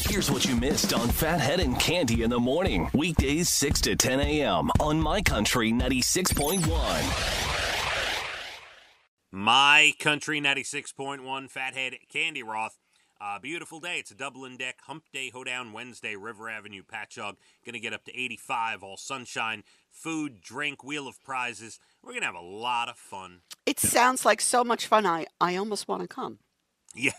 Here's what you missed on Phathead and Cande in the morning. Weekdays 6 to 10 a.m. on My Country 96.1. My Country 96.1, Phathead, Cande Roth. Beautiful day. It's a Dublin deck, hump day, hoedown Wednesday, River Avenue, Patchogue. Going to get up to 85, all sunshine, food, drink, wheel of prizes. We're going to have a lot of fun. It sounds like so much fun. I almost want to come. Yeah,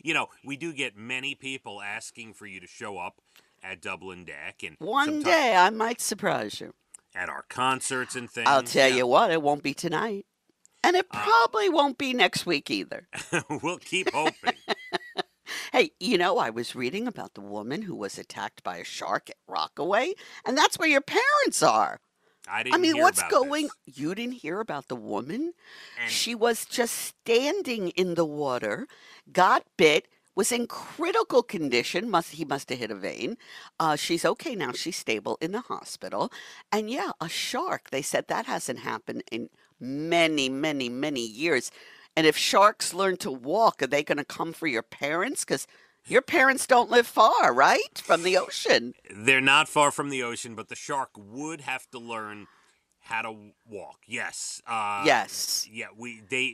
you know, we do get many people asking for you to show up at Dublin deck. And One day I might surprise you. At our concerts and things. I'll tell you what, it won't be tonight. And it probably won't be next week either. We'll keep hoping. Hey, you know, I was reading about the woman who was attacked by a shark at Rockaway, and that's where your parents are. I didn't hear what's about going? this. You didn't hear about the woman? And She was just standing in the water, got bit, was in critical condition. He must have hit a vein. She's okay now. She's stable in the hospital. And yeah, a shark. They said that hasn't happened in many, many, many years. And if sharks learn to walk, are they going to come for your parents? Because your parents don't live far, right? From the ocean. They're not far from the ocean, but the shark would have to learn how to walk. Yes. Yes. Yeah.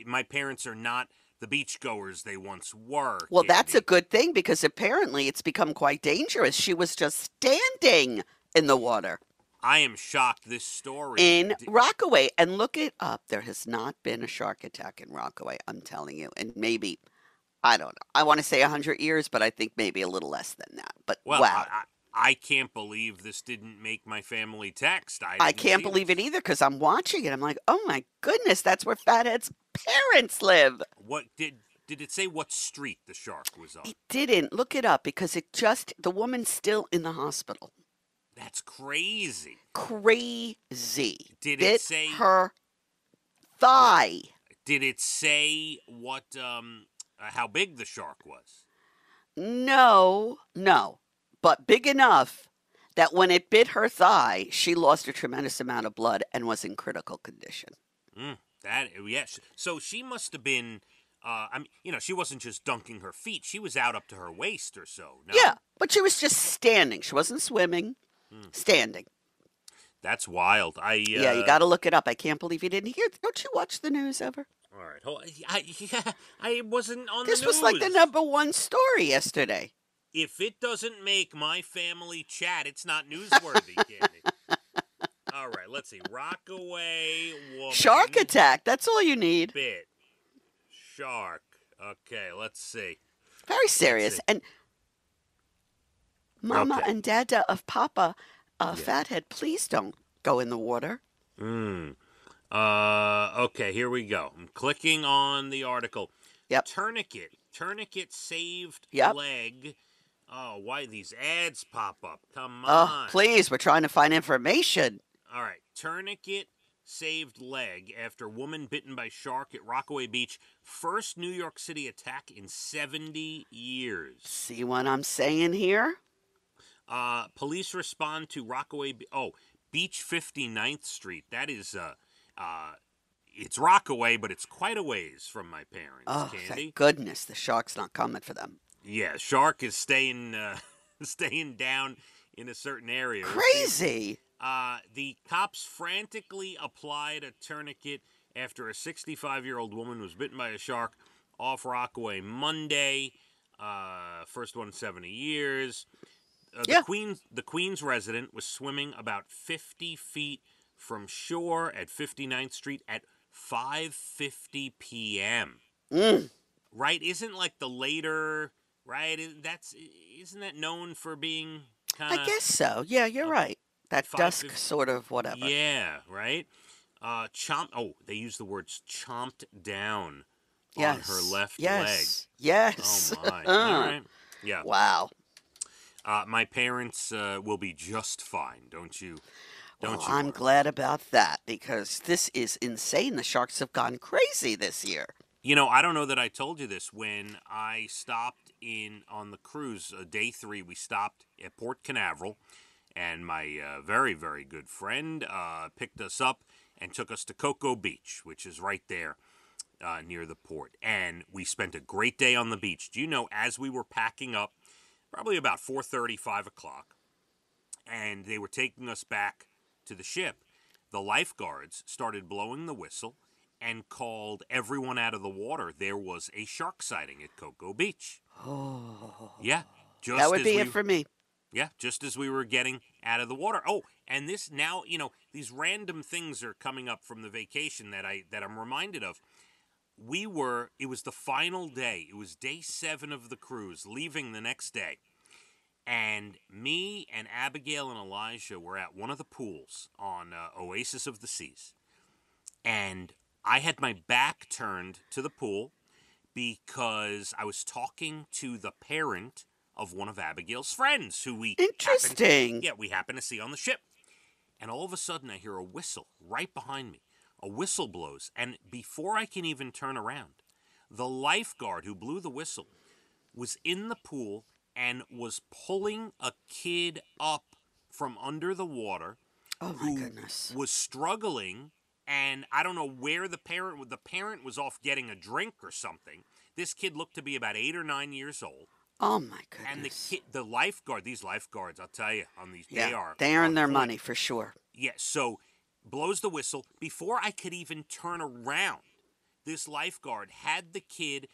My parents are not the beachgoers they once were. Well, that's a Cande. good thing because apparently it's become quite dangerous. She was just standing in the water I am shocked. This story in Rockaway. And look it up. There has not been a shark attack in Rockaway, I'm telling you. And maybe, I don't know. I want to say 100 years, but I think maybe a little less than that. But Well, wow. I can't believe this didn't make my family text. I can't believe it either because I'm watching it. I'm like, oh my goodness, that's where Fathead's parents live. What did it say? What street the shark was on? It didn't. Look it up because the woman's still in the hospital. That's crazy. Crazy. Did Bit it say her thigh? Did it say what? How big the shark was? No. But big enough that when it bit her thigh, she lost a tremendous amount of blood and was in critical condition. Yes. So she must have been. She wasn't just dunking her feet. She was out up to her waist or so. No? Yeah, but she was just standing. She wasn't swimming. Standing. That's wild. Yeah, you got to look it up. I can't believe you didn't hear. Don't you watch the news ever? All right. I wasn't on This the news. was like the #1 story yesterday. If it doesn't make my family chat, it's not newsworthy, Cande. All right, let's see. Rockaway woman. Shark attack. That's all you need. Bit. Shark. Okay, let's see. Very serious. see. And Mama Okay. and Dada of Papa, Phathead, please don't go in the water. Okay, here we go. I'm clicking on the article. Yep. Tourniquet saved Yep. leg. Oh, why these ads pop up? Come Oh, on. please, we're trying to find information. All right. Tourniquet saved leg after woman bitten by shark at Rockaway Beach. First New York City attack in 70 years. See what I'm saying here? Police respond to Rockaway. Beach 59th Street. That is, it's Rockaway, but it's quite a ways from my parents. Oh, Cande. thank goodness the shark's not coming for them. Yeah, shark is staying down in a certain area. Crazy. The cops frantically applied a tourniquet after a 65-year-old woman was bitten by a shark off Rockaway Monday. First one in 70 years. Yeah. The Queens resident was swimming about 50 feet from shore at 59th Street at 5:50 p.m. Right? Isn't like the later, right? Isn't that known for being kind of... I guess so. Yeah, you're right. That dusk 5:50 sort of whatever. Yeah, right? They use the words chomped down Yes. on her left Yes. leg. Yes. Oh, my. All right. Yeah. Wow. My parents will be just fine, don't you? Well, you I'm worry. glad about that because this is insane. The sharks have gone crazy this year. You know, I don't know that I told you this. When I stopped on the cruise, day 3, we stopped at Port Canaveral, and my very, very good friend picked us up and took us to Cocoa Beach, which is right there near the port. And we spent a great day on the beach. Do you know, as we were packing up, probably about 4:30, 5 o'clock, and they were taking us back to the ship. The lifeguards started blowing the whistle and called everyone out of the water. There was a shark sighting at Cocoa Beach. Oh, Yeah, that would be it for me. Yeah, just as we were getting out of the water. Oh, and this now, these random things are coming up from the vacation that I'm reminded of. It was the final day. It was day 7 of the cruise, leaving the next day. And me and Abigail and Elijah were at one of the pools on Oasis of the Seas. And I had my back turned to the pool because I was talking to the parent of one of Abigail's friends who we Interesting. we happened to see on the ship. And all of a sudden I hear a whistle right behind me. A whistle blows, and before I can even turn around, the lifeguard who blew the whistle was in the pool and was pulling a kid up from under the water. Oh my goodness. Was struggling, and I don't know where the parent was off getting a drink or something. This kid looked to be about 8 or 9 years old. Oh my goodness. And these lifeguards, I'll tell you, on these they earn their money for sure. Yeah, so blows the whistle. Before I could even turn around, this lifeguard had the kid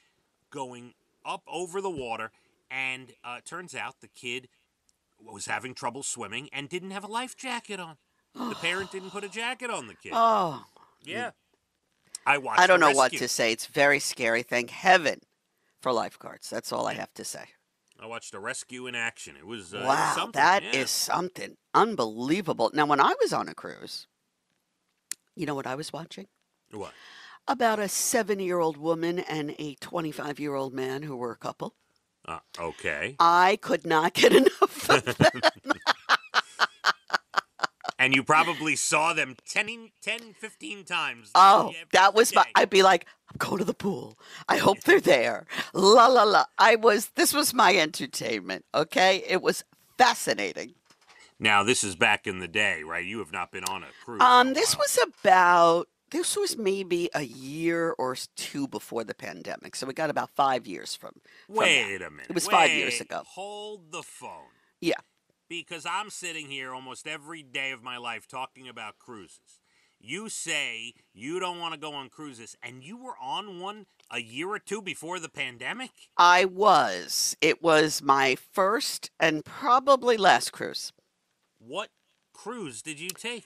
going up over the water, and turns out the kid was having trouble swimming and didn't have a life jacket on. The parent didn't put a jacket on the kid. Oh. Yeah. I don't know what to say. It's very scary. Thank heaven for lifeguards. That's all I have to say. I watched a rescue in action. It was wow, something. That is something unbelievable. Now, when I was on a cruise, you know what I was watching? What? About a 70-year-old woman and a 25-year-old man who were a couple. Okay. I could not get enough of them. And you probably saw them 10, 15 times. Oh, that was I'd be like, I'm going to the pool. I hope they're there. La, la, la. This was my entertainment, okay? It was fascinating. Now, this is back in the day, right? You have not been on a cruise. This was maybe a year or 2 before the pandemic. So we got about 5 years from Wait that. a minute. It was 5 years ago. Hold the phone. Yeah. Because I'm sitting here almost every day of my life talking about cruises. You say you don't want to go on cruises, and you were on one a year or 2 before the pandemic? I was. It was my first and probably last cruise. What cruise did you take?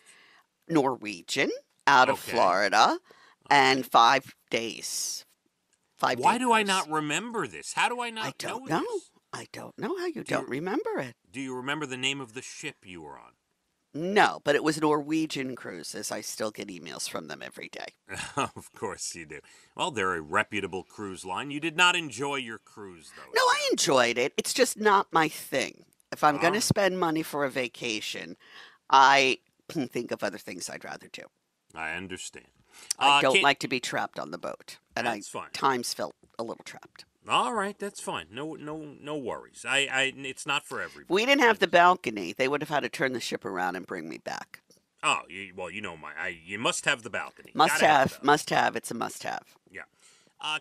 Norwegian, out of Florida, and 5 days. Why do I not remember this? How do I not know this? I don't know how you don't remember it. Do you remember the name of the ship you were on? No, but it was Norwegian Cruises. I still get emails from them every day. Of course you do. Well, they're a reputable cruise line. You did not enjoy your cruise, though. No, I enjoyed it. It's just not my thing. If I'm going to spend money for a vacation, I can think of other things I'd rather do. I understand. I don't like to be trapped on the boat. And that's fine. Times felt a little trapped. All right, that's fine. No worries. It's not for everybody. If we didn't have the balcony, they would have had to turn the ship around and bring me back. Oh, you must have the balcony. Must have. It's a must have. Yeah.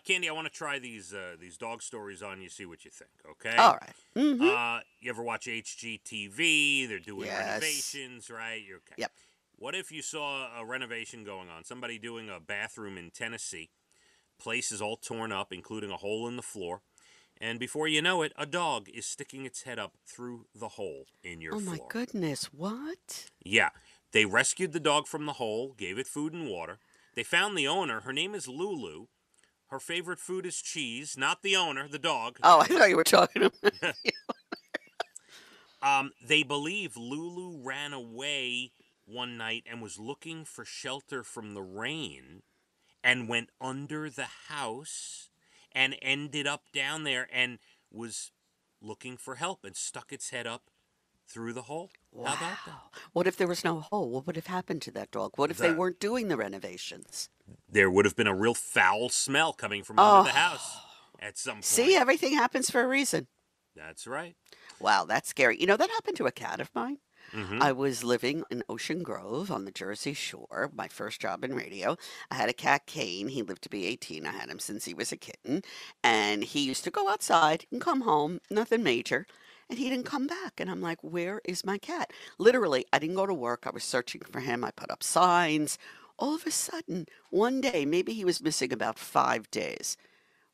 Cande, I want to try these dog stories on you, see what you think, okay? All right. Mm-hmm. You ever watch HGTV? They're doing renovations, right? You're okay. Yep. What if you saw a renovation going on? Somebody doing a bathroom in Tennessee. Place is all torn up, including a hole in the floor. And before you know it, a dog is sticking its head up through the hole in your floor. Oh, my goodness. What? Yeah. They rescued the dog from the hole, gave it food and water. They found the owner. Her name is Lulu. Her favorite food is cheese. Not the owner, the dog. Oh, I thought you were talking about They believe Lulu ran away one night and was looking for shelter from the rain and went under the house and ended up down there and was looking for help and stuck its head up through the hole. Wow. How about that? What if there was no hole? What would have happened to that dog? What if they weren't doing the renovations? There would have been a real foul smell coming from under the house at some point. See, everything happens for a reason. That's right. Wow, that's scary. You know, that happened to a cat of mine. Mm-hmm. I was living in Ocean Grove on the Jersey Shore, my first job in radio. I had a cat, Kane. He lived to be 18. I had him since he was a kitten. And he used to go outside and come home, nothing major. and he didn't come back. And I'm like, where is my cat? Literally, I didn't go to work. I was searching for him. I put up signs. All of a sudden, one day, maybe he was missing about 5 days.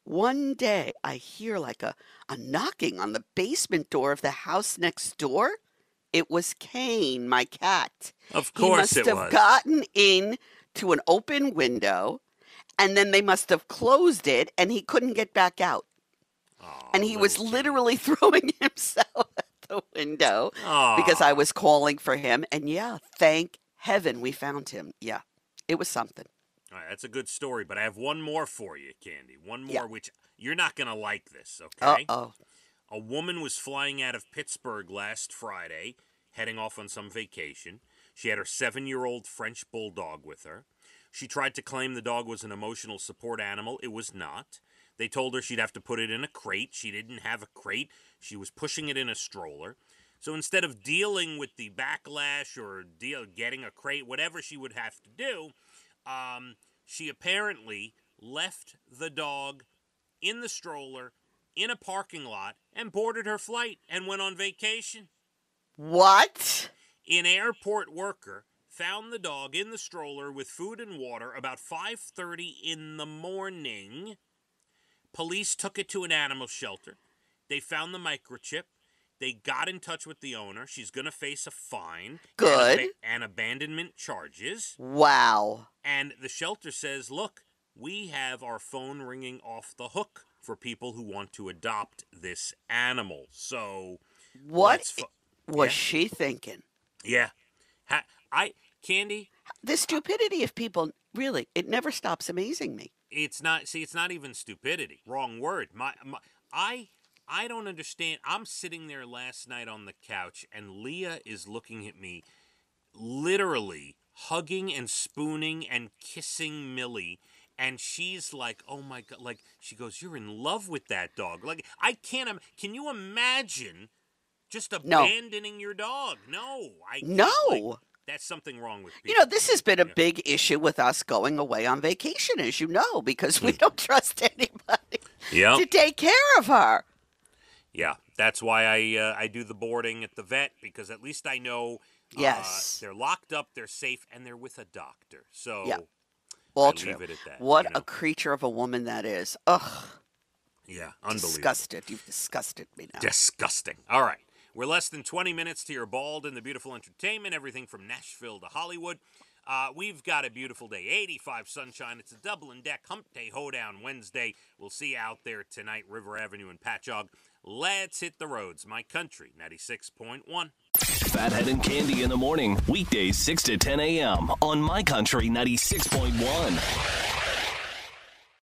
One day, I hear like a knocking on the basement door of the house next door. It was Kane, my cat. Of He course must it have was. gotten in to an open window, and then they must have closed it, and he couldn't get back out. Aw, And he was little literally throwing himself at the window because I Aw. was calling for him. And yeah, thank heaven we found him. Yeah, it was something. All right, that's a good story, but I have one more for you, Candy. One Yeah. more, which you're not going to like this, Uh okay? oh. A woman was flying out of Pittsburgh last Friday, heading off on some vacation. She had her 7-year-old French bulldog with her. She tried to claim the dog was an emotional support animal. It was not. They told her she'd have to put it in a crate. She didn't have a crate. She was pushing it in a stroller. So instead of dealing with the backlash or getting a crate, whatever she would have to do, she apparently left the dog in the stroller in a parking lot and boarded her flight and went on vacation. What? An airport worker found the dog in the stroller with food and water about 5:30 in the morning. Police took it to an animal shelter. They found the microchip. They got in touch with the owner. She's going to face a fine. Good. And abandonment charges. Wow. And the shelter says, look, we have our phone ringing off the hook for people who want to adopt this animal. So, What was Yeah. she thinking? yeah. Candy, The stupidity of people, really, it never stops amazing me. it's not even stupidity. Wrong word. I don't understand. I'm sitting there last night on the couch, and Leah is looking at me, literally hugging and spooning and kissing Millie. And she's like, oh my God, like, she goes, you're in love with that dog. Like, can you imagine just No. abandoning your dog? No, I can't. No. Like, that's something wrong with people. You know, this has been a Yeah. big issue with us going away on vacation, as you know, because we don't trust anybody Yep. to take care of her. Yeah, that's why I do the boarding at the vet, because at least I know Yes. they're locked up, they're safe, and they're with a doctor. So Yeah. All I true. leave it at that. What you know? a creature of a woman that is. Ugh. Yeah, unbelievable. Disgusted. You've disgusted me now. Disgusting. All right. We're less than 20 minutes to your bald and the beautiful entertainment, everything from Nashville to Hollywood. We've got a beautiful day, 85 sunshine. It's a Dublin Deck Hump Day Hoedown Wednesday. We'll see you out there tonight, River Avenue and Patchogue. Let's hit the roads. My Country, 96.1. Phathead and Cande in the morning, weekdays 6 to 10 a.m. on My Country 96.1.